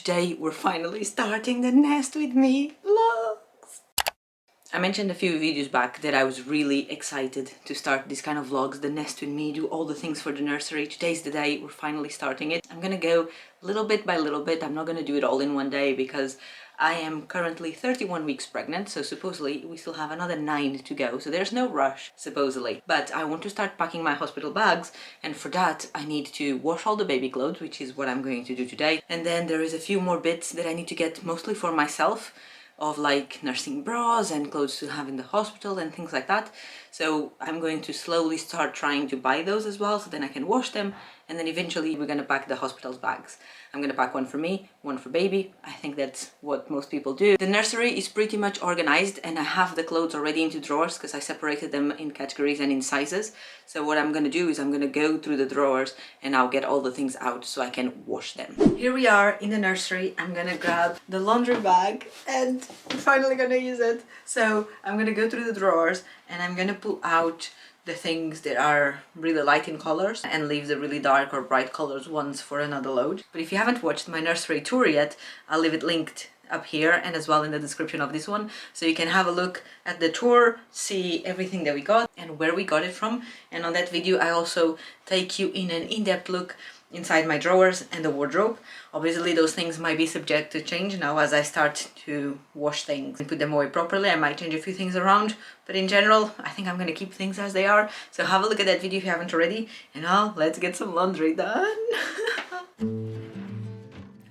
today we're finally starting the nest with me vlogs. I mentioned a few videos back that I was really excited to start this kind of vlogs, the nest with me, do all the things for the nursery. Today's the day we're finally starting it. I'm gonna go little bit by little bit. I'm not gonna do it all in one day because I am currently 31 weeks pregnant, so supposedly we still have another 9 to go, so there's no rush, supposedly. But I want to start packing my hospital bags, and for that I need to wash all the baby clothes, which is what I'm going to do today. And then there is a few more bits that I need to get, mostly for myself, of like nursing bras and clothes to have in the hospital and things like that. So I'm going to slowly start trying to buy those as well, so then I can wash them, and then eventually we're gonna pack the hospital's bags. I'm gonna pack one for me, one for baby. I think that's what most people do. The nursery is pretty much organized, and I have the clothes already into drawers because I separated them in categories and in sizes. So what I'm gonna do is I'm gonna go through the drawers and I'll get all the things out so I can wash them. Here we are in the nursery. I'm gonna grab the laundry bag and I'm finally gonna use it. So I'm gonna go through the drawers and I'm gonna pull out the things that are really light in colors and leave the really dark or bright colors ones for another load. But if you haven't watched my nursery tour yet, I'll leave it linked up here and as well in the description of this one, so you can have a look at the tour, see everything that we got and where we got it from. And on that video I also take you in an in-depth look inside my drawers and the wardrobe. Obviously those things might be subject to change now as I start to wash things and put them away properly. I might change a few things around, but in general I think I'm gonna keep things as they are. So have a look at that video if you haven't already, and now let's get some laundry done.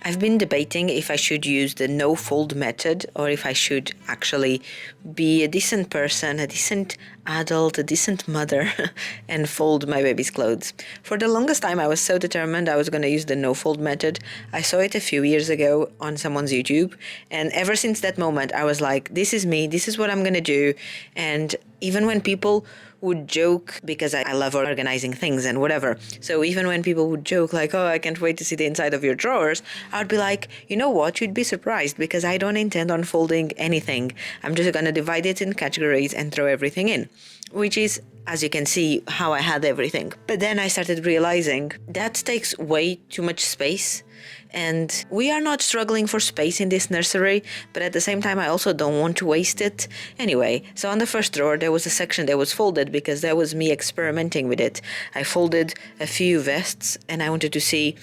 I've been debating if I should use the no-fold method or if I should actually be a decent person, a decent adult, a decent mother and fold my baby's clothes. For the longest time I was so determined I was going to use the no-fold method. I saw it a few years ago on someone's YouTube, and ever since that moment I was like, this is me, this is what I'm going to do. And even when people would joke, because I love organizing things and whatever, so even when people would joke like, oh, I can't wait to see the inside of your drawers, I would be like, you know what, you'd be surprised because I don't intend on folding anything. I'm just gonna divide it in categories and throw everything in, which is, as you can see, how I had everything. But then I started realizing that takes way too much space, and we are not struggling for space in this nursery, but at the same time I also don't want to waste it. Anyway, so on the first drawer there was a section that was folded because that was me experimenting with it. I folded a few vests and I wanted to see,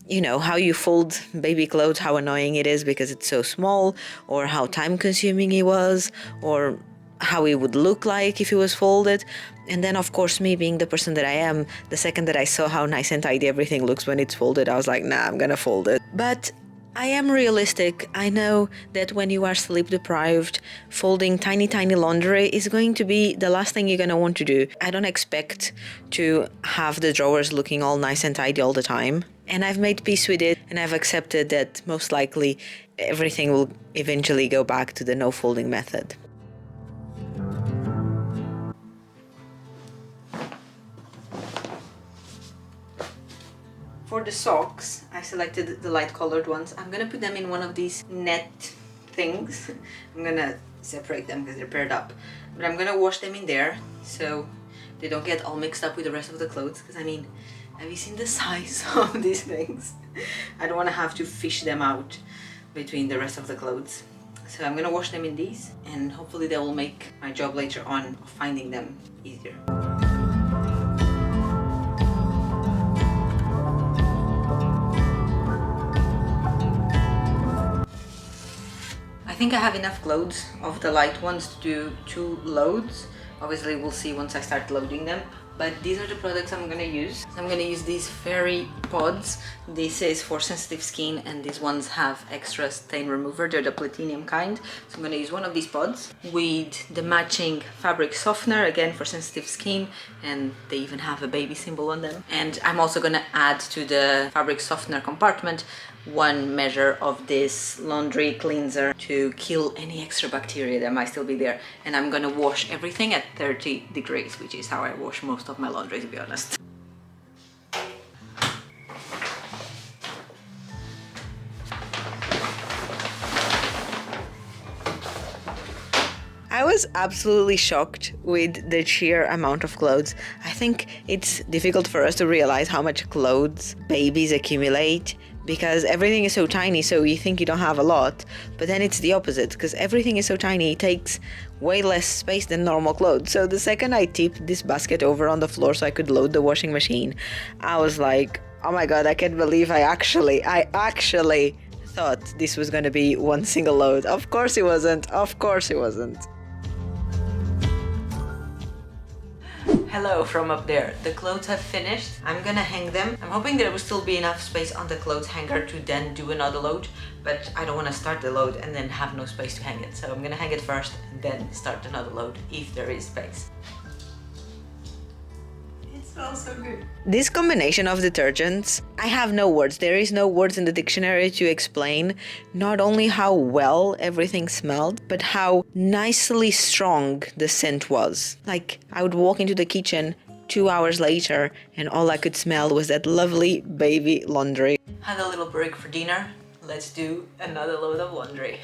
you know, how you fold baby clothes, how annoying it is because it's so small, or how time consuming it was, or how it would look like if it was folded. And then of course, me being the person that I am, the second that I saw how nice and tidy everything looks when it's folded, I was like, nah, I'm gonna fold it. But I am realistic. I know that when you are sleep deprived, folding tiny laundry is going to be the last thing you're gonna want to do. I don't expect to have the drawers looking all nice and tidy all the time. And I've made peace with it, and I've accepted that most likely everything will eventually go back to the no folding method. For the socks, I selected the light colored ones. I'm gonna put them in one of these net things. I'm gonna separate them because they're paired up. But I'm gonna wash them in there so they don't get all mixed up with the rest of the clothes. Because I mean, have you seen the size of these things? I don't want to have to fish them out between the rest of the clothes. So I'm gonna wash them in these, and hopefully they will make my job later on of finding them easier. I think I have enough clothes of the light ones to do 2 loads. Obviously we'll see once I start loading them, but these are the products I'm gonna use. I'm gonna use these fairy pods. This is for sensitive skin, and these ones have extra stain remover. They're the platinum kind. So I'm gonna use one of these pods with the matching fabric softener, again for sensitive skin, and they even have a baby symbol on them. And I'm also gonna add to the fabric softener compartment 1 measure of this laundry cleanser to kill any extra bacteria that might still be there. And I'm gonna wash everything at 30 degrees, which is how I wash most of my laundry, to be honest. I was absolutely shocked with the sheer amount of clothes. I think it's difficult for us to realize how much clothes babies accumulate because everything is so tiny, so you think you don't have a lot, but then it's the opposite, because everything is so tiny, it takes way less space than normal clothes. So the second I tipped this basket over on the floor so I could load the washing machine, I was like, oh my god, I can't believe I actually thought this was going to be one single load. Of course it wasn't. Hello from up there. The clothes have finished. I'm gonna hang them. I'm hoping there will still be enough space on the clothes hanger to then do another load, but I don't want to start the load and then have no space to hang it. So I'm gonna hang it first and then start another load if there is space. It smells so good. This combination of detergents, I have no words. There is no words in the dictionary to explain not only how well everything smelled, but how nicely strong the scent was. Like, I would walk into the kitchen 2 hours later and all I could smell was that lovely baby laundry. Had a little break for dinner. Let's do another load of laundry.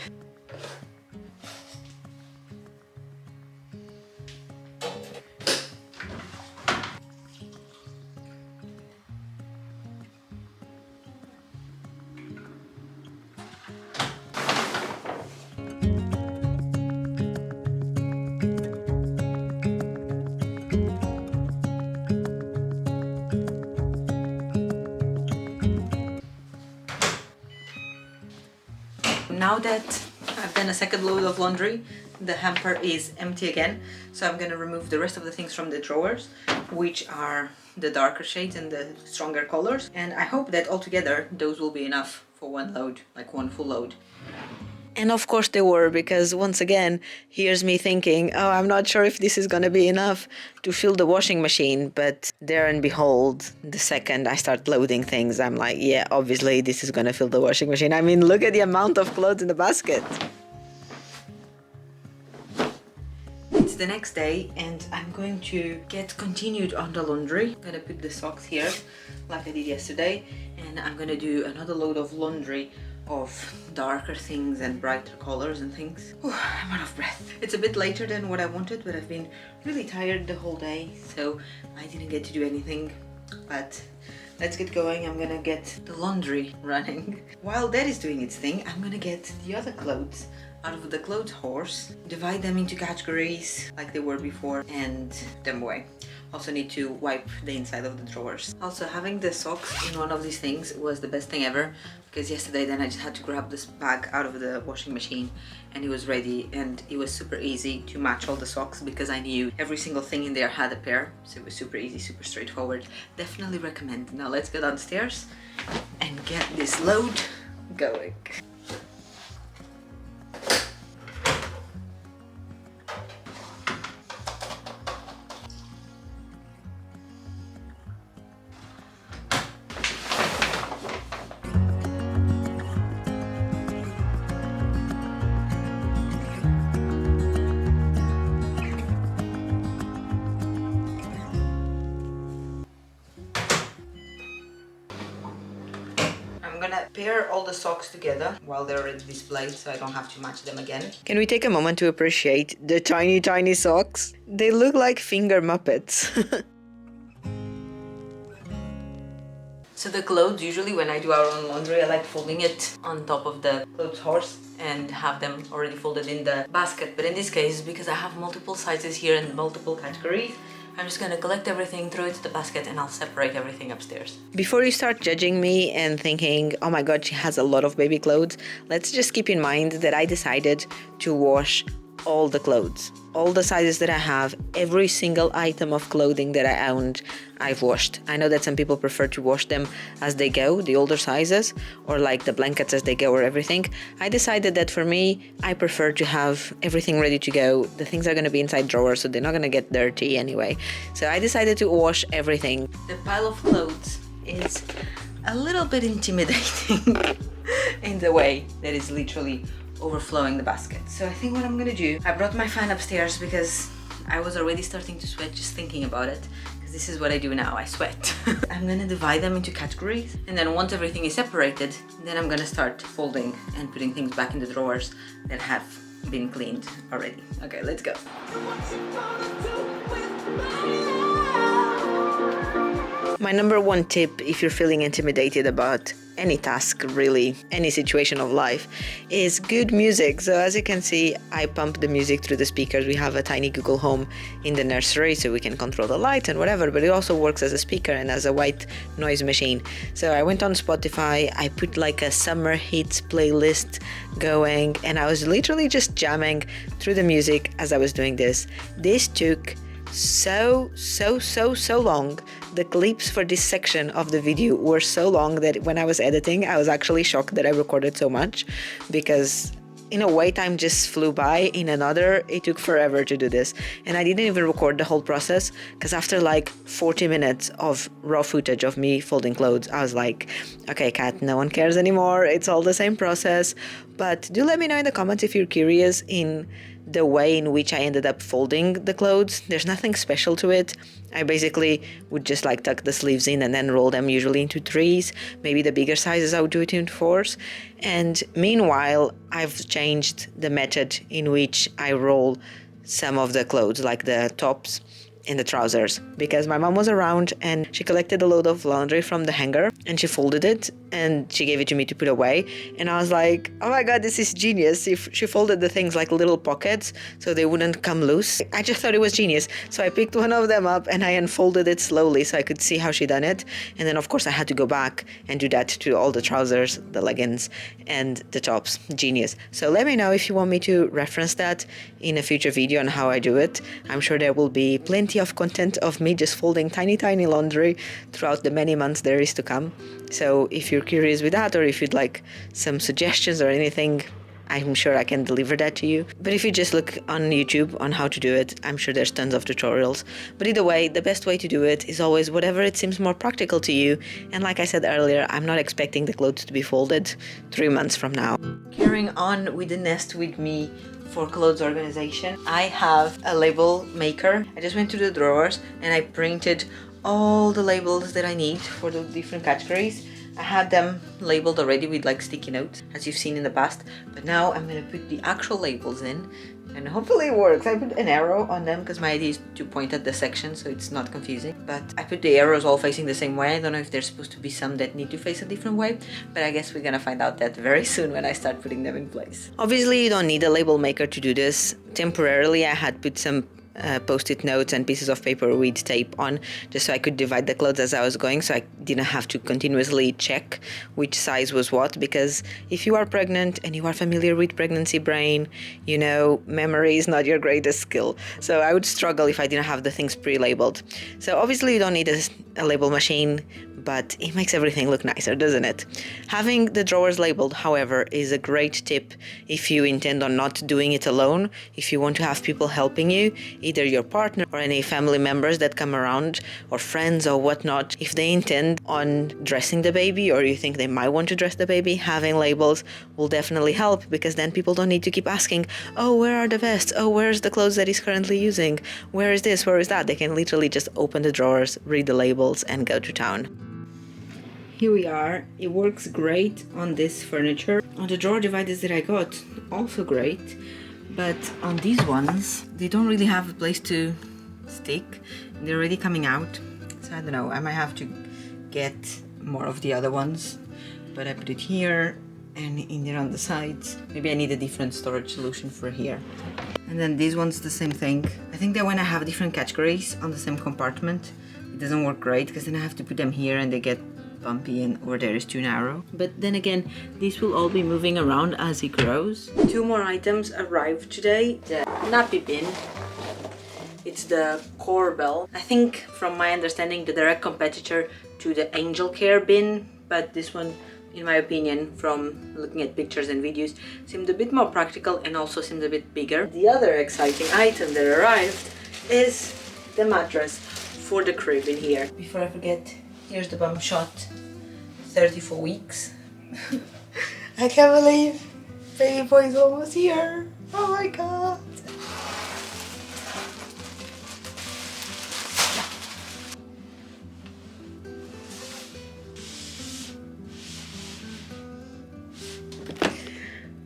Now that I've done a second load of laundry, the hamper is empty again, so I'm gonna remove the rest of the things from the drawers, which are the darker shades and the stronger colors, and I hope that altogether those will be enough for one load, like one full load. And of course they were, because once again, here's me thinking, oh, I'm not sure if this is gonna be enough to fill the washing machine, but there and behold, the second I start loading things, I'm like, yeah, obviously this is gonna fill the washing machine. I mean, look at the amount of clothes in the basket. It's the next day and I'm going to get continued on the laundry. I'm gonna put the socks here like I did yesterday, and I'm gonna do another load of laundry of darker things and brighter colors and things. I'm out of breath. It's a bit later than what I wanted, but I've been really tired the whole day, so I didn't get to do anything. But let's get going. I'm gonna get the laundry running. While that is doing its thing, I'm gonna get the other clothes out of the clothes horse, divide them into categories like they were before, and put them away. Also need to wipe the inside of the drawers. Also, having the socks in one of these things was the best thing ever, because yesterday then I just had to grab this bag out of the washing machine and it was ready, and it was super easy to match all the socks because I knew every single thing in there had a pair, so it was super easy, super straightforward. Definitely recommend. Now let's go downstairs and get this load going. I'm gonna pair all the socks together while they're already displayed, so I don't have to match them again. Can we take a moment to appreciate the tiny, tiny socks? They look like finger muppets. So the clothes, usually when I do our own laundry, I like folding it on top of the clothes horse and have them already folded in the basket. But in this case, because I have multiple sizes here and multiple categories, I'm just gonna collect everything, throw it to the basket, and I'll separate everything upstairs. Before you start judging me and thinking, oh my god, she has a lot of baby clothes, let's just keep in mind that I decided to wash all the clothes. All the sizes that I have, every single item of clothing that I owned, I've washed. I know that some people prefer to wash them as they go, the older sizes, or like the blankets as they go or everything. I decided that for me, I prefer to have everything ready to go. The things are gonna be inside drawers, so they're not gonna get dirty anyway. So I decided to wash everything. The pile of clothes is a little bit intimidating in the way that is literally overflowing the basket. So I think what I'm gonna do, I brought my fan upstairs because I was already starting to sweat just thinking about it, because this is what I do now, I sweat. I'm gonna divide them into categories, and then once everything is separated, then I'm gonna start folding and putting things back in the drawers that have been cleaned already. Okay, let's go. My number one tip, if you're feeling intimidated about any task, really, any situation of life, is good music. So as you can see, I pump the music through the speakers. We have a tiny Google Home in the nursery, so we can control the light and whatever, but it also works as a speaker and as a white noise machine. So I went on Spotify, I put like a summer hits playlist going, and I was literally just jamming through the music as I was doing this. This took so long. The clips for this section of the video were so long that when I was editing, I was actually shocked that I recorded so much, because in a way time just flew by, in another it took forever to do this, and I didn't even record the whole process, because after like 40 minutes of raw footage of me folding clothes, I was like, okay Kat, no one cares anymore, it's all the same process. But do let me know in the comments if you're curious in the way in which I ended up folding the clothes. There's nothing special to it. I basically would just like tuck the sleeves in and then roll them usually into 3s. Maybe the bigger sizes I would do it in 4s. And meanwhile, I've changed the method in which I roll some of the clothes, like the tops and the trousers, because my mom was around and she collected a load of laundry from the hanger and she folded it and she gave it to me to put away, and I was like, oh my god, this is genius. She folded the things like little pockets so they wouldn't come loose. I just thought it was genius. So I picked one of them up and I unfolded it slowly so I could see how she done it, and then of course I had to go back and do that to all the trousers, the leggings and the tops. Genius. So let me know if you want me to reference that in a future video on how I do it. I'm sure there will be plenty of content of me just folding tiny laundry throughout the many months there is to come. So if you're curious with that, or if you'd like some suggestions or anything, I'm sure I can deliver that to you. But if you just look on YouTube on how to do it, I'm sure there's tons of tutorials. But either way, the best way to do it is always whatever it seems more practical to you. And like I said earlier, I'm not expecting the clothes to be folded 3 months from now. Carrying on with the Nest With Me for clothes organization, I have a label maker. I just went to the drawers and I printed all the labels that I need for the different categories. I had them labeled already with like sticky notes, as you've seen in the past, but now I'm gonna put the actual labels in and hopefully it works. I put an arrow on them because my idea is to point at the section so it's not confusing, but I put the arrows all facing the same way. I don't know if there's supposed to be some that need to face a different way, but I guess we're gonna find out that very soon when I start putting them in place. Obviously you don't need a label maker to do this. Temporarily I had put some post-it notes and pieces of paper with tape on, just so I could divide the clothes as I was going, so I didn't have to continuously check which size was what, because if you are pregnant and you are familiar with pregnancy brain, you know memory is not your greatest skill. So I would struggle if I didn't have the things pre-labeled. So obviously you don't need a label machine, but it makes everything look nicer, doesn't it? Having the drawers labeled, however, is a great tip if you intend on not doing it alone, if you want to have people helping you, either your partner or any family members that come around, or friends or whatnot. If they intend on dressing the baby, or you think they might want to dress the baby, having labels will definitely help, because then people don't need to keep asking, oh, where are the vests? Oh, where's the clothes that he's currently using? Where is this? Where is that? They can literally just open the drawers, read the labels, and go to town. Here we are. It works great on this furniture. On the drawer dividers that I got, also great. But on these ones, they don't really have a place to stick. They're already coming out. So I don't know, I might have to get more of the other ones. But I put it here and in there on the sides. Maybe I need a different storage solution for here. And then these ones, the same thing. I think that when I have different categories on the same compartment, it doesn't work great, because then I have to put them here and they get bumpy and over there is too narrow. But then again, these will all be moving around as it grows. 2 more items arrived today. The nappy bin. It's the Corbel. I think, from my understanding, the direct competitor to the Angel Care bin, but this one, in my opinion, from looking at pictures and videos, seemed a bit more practical and also seemed a bit bigger. The other exciting item that arrived is the mattress for the crib in here. Before I forget, here's the bum shot, 34 weeks. I can't believe baby boy's almost here. Oh my god.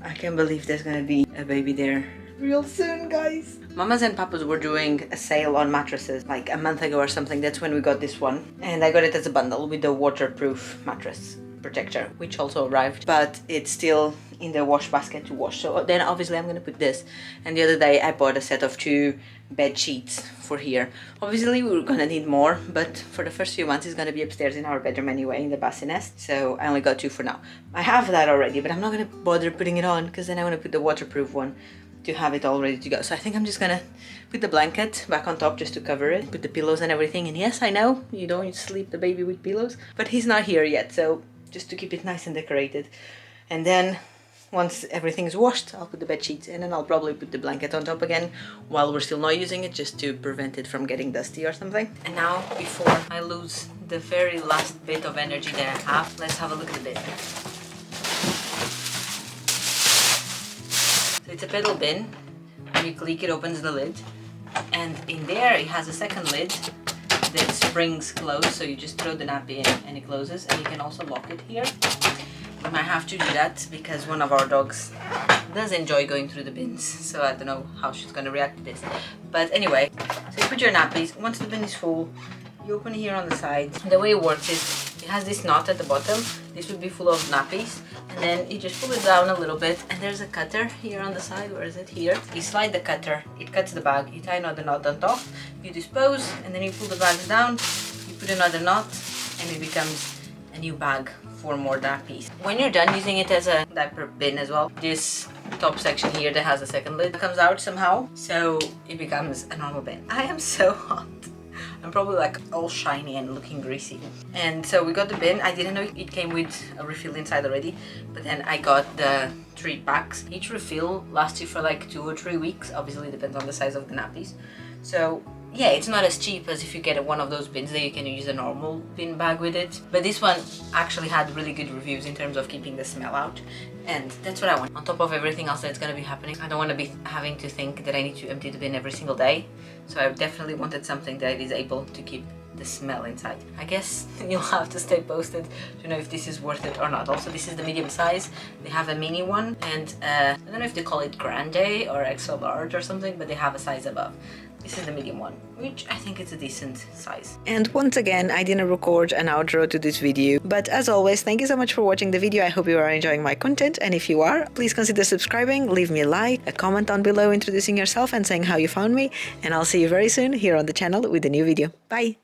I can't believe there's gonna be a baby there real soon, guys. Mamas and Papas were doing a sale on mattresses like a month ago or something. That's when we got this one, and I got it as a bundle with the waterproof mattress. protector, which also arrived, but it's still in the wash basket to wash. So then obviously I'm gonna put this. And the other day I bought a set of 2 bed sheets for here. Obviously we're gonna need more, but for the first few months it's gonna be upstairs in our bedroom anyway, in the bassinet. So I only got 2 for now. I have that already, but I'm not gonna bother putting it on because then I want to put the waterproof one to have it all ready to go. So I think I'm just gonna put the blanket back on top just to cover it, put the pillows and everything. And yes, I know you don't sleep the baby with pillows, but he's not here yet, so just to keep it nice and decorated. And then once everything's washed, I'll put the bed sheets in, and I'll probably put the blanket on top again while we're still not using it, just to prevent it from getting dusty or something. And now, before I lose the very last bit of energy that I have, let's have a look at the bin. So it's a pedal bin. When you click, it opens the lid, and in there it has a second lid that springs closed, so you just throw the nappy in and it closes, and you can also lock it here. We might have to do that because one of our dogs does enjoy going through the bins, so I don't know how she's going to react to this. But anyway, so you put your nappies. Once the bin is full, you open here on the side. The way it works is it has this knot at the bottom. This would be full of nappies, and then you just pull it down a little bit, and there's a cutter here on the side. Where is it? Here. You slide the cutter, it cuts the bag, you tie another knot on top, you dispose, and then you pull the bags down, you put another knot, and it becomes a new bag for more nappies. When you're done using it as a diaper bin as well, this top section here that has a second lid comes out somehow, so it becomes a normal bin. I am so hot. I'm probably like all shiny and looking greasy. And so we got the bin. I didn't know it came with a refill inside already, but then I got the 3 packs. Each refill lasts you for like 2 or 3 weeks. Obviously it depends on the size of the nappies. So yeah, it's not as cheap as if you get one of those bins that you can use a normal bin bag with it. But this one actually had really good reviews in terms of keeping the smell out. And that's what I want. On top of everything else that's gonna be happening, I don't want to be having to think that I need to empty the bin every single day. So I definitely wanted something that is able to keep the smell inside. I guess you'll have to stay posted to know if this is worth it or not. Also, this is the medium size. They have a mini one, and I don't know if they call it grande or extra large or something, but they have a size above. This is the medium one, which I think is a decent size. And once again, I didn't record an outro to this video, but as always, thank you so much for watching the video. I hope you are enjoying my content, and if you are, please consider subscribing, leave me a like, a comment down below introducing yourself and saying how you found me, and I'll see you very soon here on the channel with a new video. Bye!